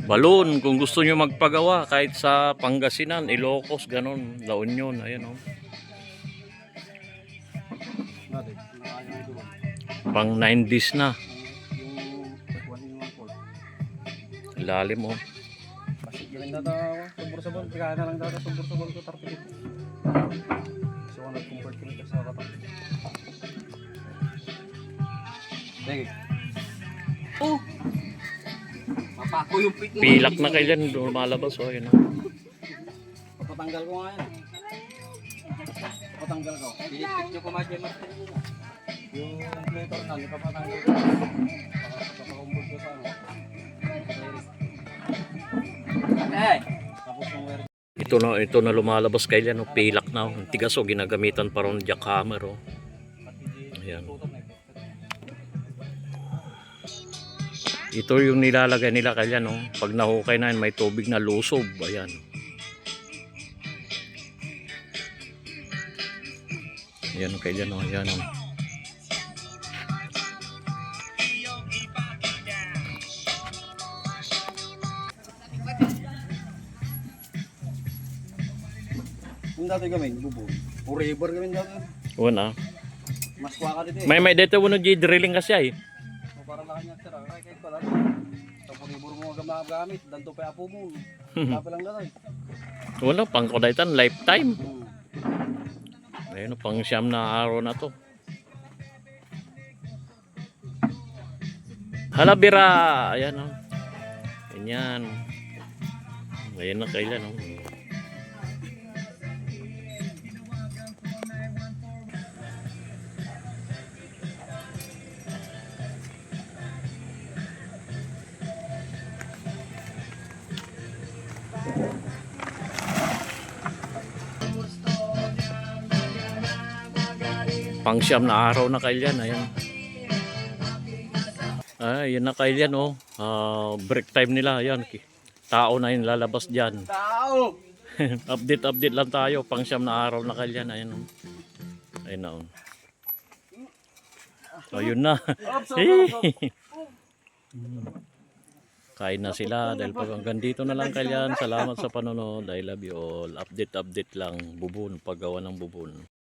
Balon, kung gusto nyo magpagawa, kahit sa Pangasinan, Ilocos, ganon, La Union, ayan o. Pang 9 days na. Lalim o. Yan data subur sabon, kaya na lang data subur sabon ko tarpilip. So ano convert ko nito sa katang. Sige. Oh. Mapako yung pit mo. Pilak na kayo dyan, lumalabas o. Ayan o. Papatanggal ko nga yan. Papatanggal ko. Pilit nyo kumadyan natin. Yung inflator na, hindi papatanggal ko. Papakumbol ko sa ano. Hey! Ito na lumalabas kayo dyan o. Pilak na o. Tigas o, ginagamitan pa ron jackhammer o. Ayan. Ito yung nilalagay nila kaya no. Pag nahukay na yun, may tubig na lusob. Ayan. Ayan kaya no. Ayan o. Yung dati kami, bubo. Forever kami dati. Una. Mas kuha ka dito eh. May dito mo drilling kasi ay. So para lang niya sir, kahit ko dati. So forever mo gamit, danto pa apo mo. Tapos lang dati. Wala, pang kodaitan, lifetime. Ayun, pang siyam na araw na to. Halabira! Ayan o. Ganyan. Ayan na kailan o. Pang siyam na araw na kailan. Ayan. Ayan na kailan o. Break time nila. Ayan. Tao na yun lalabas dyan. Tao! Update lang tayo. Pang siyam na araw na kailan. Ayan o. Ayan na o. Ayun na. Kain na sila dahil pag hanggang dito na lang kailan. Salamat sa panonood. I love you all. Update lang. Bubon. Paggawa ng bubon.